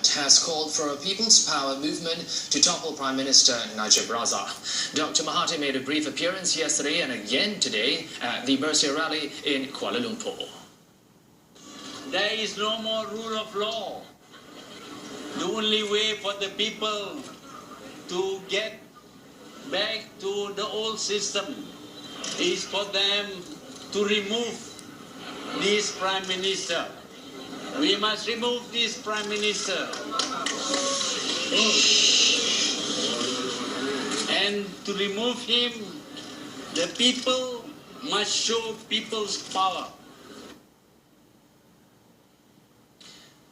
has called for a People's Power movement to topple Prime Minister Najib Razak. Dr. Mahathir made a brief appearance yesterday and again today at the Bersih rally in Kuala Lumpur. There is no more rule of law. The only way for the people to get back to the old system is for them to remove this Prime Minister. We must remove this Prime Minister. And to remove him, the people must show people's power.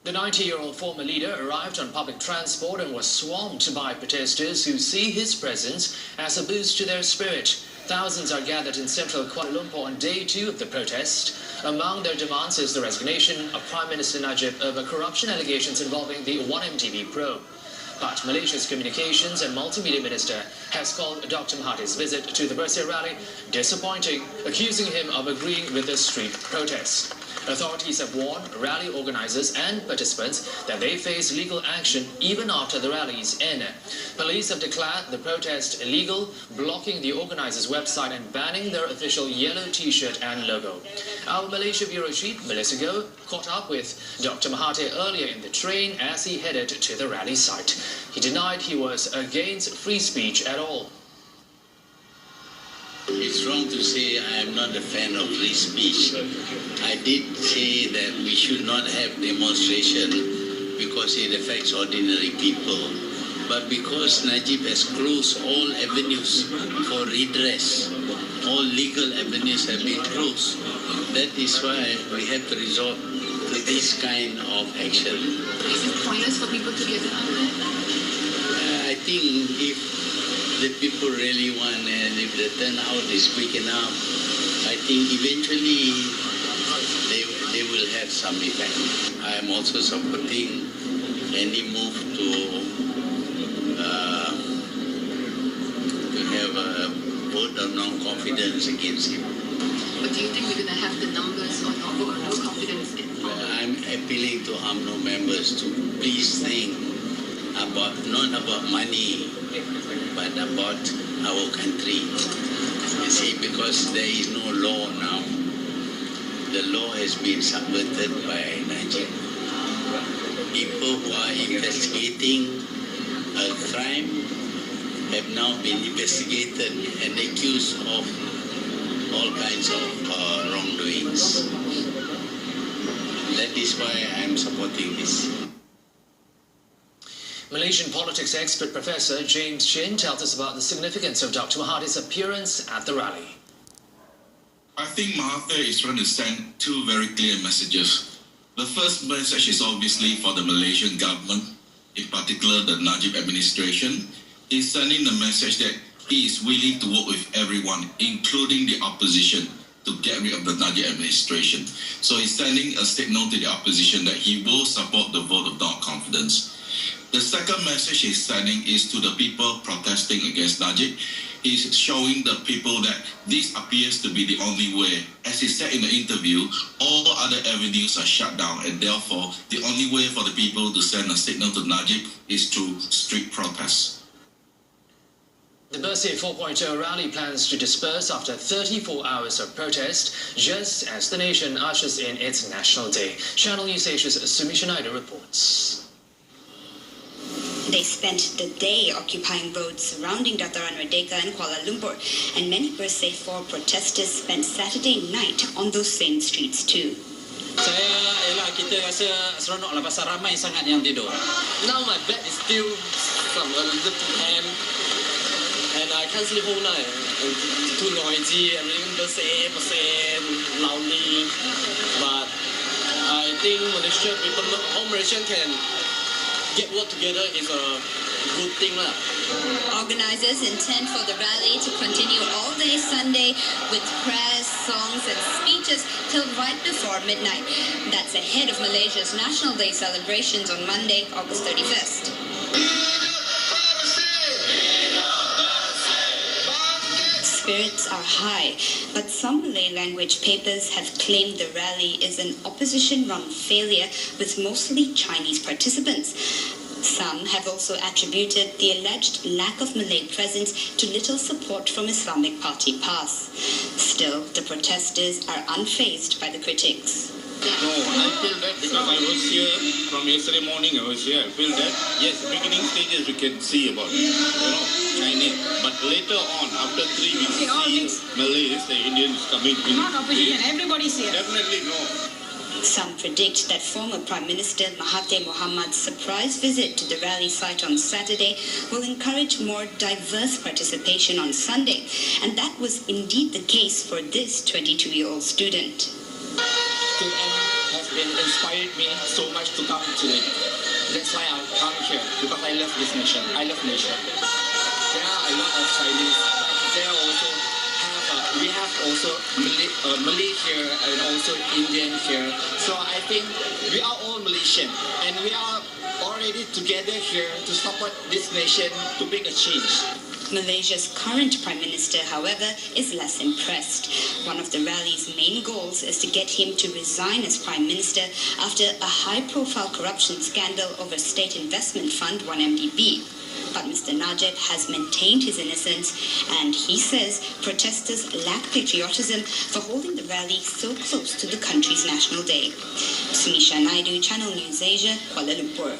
The 90-year-old former leader arrived on public transport and was swamped by protesters who see his presence as a boost to their spirit. Thousands are gathered in central Kuala Lumpur on day 2 of the protest. Among their demands is the resignation of Prime Minister Najib over corruption allegations involving the 1MTV probe. But Malaysia's Communications and Multimedia Minister has called Dr. Mahathir's visit to the Bersih rally disappointing, accusing him of agreeing with the street protest. Authorities have warned rally organizers and participants that they face legal action even after the rally's end. Police have declared the protest illegal, blocking the organizers' website and banning their official yellow T-shirt and logo. Our Malaysia Bureau Chief, Melissa Goh, caught up with Dr. Mahathir earlier in the train as he headed to the rally site. He denied he was against free speech at all. It's wrong to say I am not a fan of free speech. I did say that we should not have demonstration because it affects ordinary people. But because Najib has closed all avenues for redress, all legal avenues have been closed, that is why we have to resort to this kind of action. Is it pointless for people to get out there? I think if the people really want and if the turnout is quick enough, I think eventually they will have some effect. I am also supporting any move to have a vote of non-confidence against him. But do you think we're going to have the numbers or not vote of no confidence in? I'm appealing to UMNO members to please think about not about money, but about our country. You see, because there is no law now. The law has been subverted by Najib. People who are investigating a crime have now been investigated and accused of all kinds of wrongdoings. That is why I am supporting this. Malaysian politics expert Professor James Chin tells us about the significance of Dr. Mahathir's appearance at the rally. I think Mahathir is trying to send two very clear messages. The first message is obviously for the Malaysian government, in particular the Najib administration. He's sending the message that he is willing to work with everyone, including the opposition, to get rid of the Najib administration. So he's sending a signal to the opposition that he will support the vote of non-confidence. The second message he's sending is to the people protesting against Najib. He's showing the people that this appears to be the only way. As he said in the interview, all other avenues are shut down, and therefore the only way for the people to send a signal to Najib is through street protests. The Bersih 4.0 rally plans to disperse after 34 hours of protest, just as the nation ushers in its National Day. Channel NewsAsia's Sumisha Naidu reports. They spent the day occupying roads surrounding Dataran Merdeka and Kuala Lumpur, and many Bersih 4 protesters spent Saturday night on those same streets too. Kita rasa seronok lah pasal ramai sangat yang tidur. Now my bed is still a little too damp, and I can't sleep whole night. Too noisy, everything Bersih, loudly. But I think Malaysia people, all Malaysians can get work together is a good thing lah. Organizers intend for the rally to continue all day Sunday with prayers, songs and speeches till right before midnight. That's ahead of Malaysia's National Day celebrations on Monday, August 31st. Spirits are high, but some Malay language papers have claimed the rally is an opposition-run failure with mostly Chinese participants. Some have also attributed the alleged lack of Malay presence to little support from Islamic Party PAS. Still, the protesters are unfazed by the critics. No, I feel that because I was here from yesterday morning. I was here. I feel that yes, beginning stages we can see about Chinese, but later on, after 3 weeks, see Malays, the Indians coming in. Not opposition. Everybody's here. Definitely no. Some predict that former Prime Minister Mahathir Mohamad's surprise visit to the rally site on Saturday will encourage more diverse participation on Sunday, and that was indeed the case for this 22-year-old student. Tun M has been inspired me so much to come to it. That's why I come here, because I love this nation. I love Malaysia. There are a lot of Chinese. There also we have also Malay here and also Indian here. So I think we are all Malaysian and we are already together here to support this nation to make a change. Malaysia's current Prime Minister, however, is less impressed. One of the rally's main goals is to get him to resign as Prime Minister after a high-profile corruption scandal over State Investment Fund 1MDB. But Mr. Najib has maintained his innocence, and he says protesters lack patriotism for holding the rally so close to the country's National Day. Sumisha, Naidu, Channel NewsAsia, Kuala Lumpur.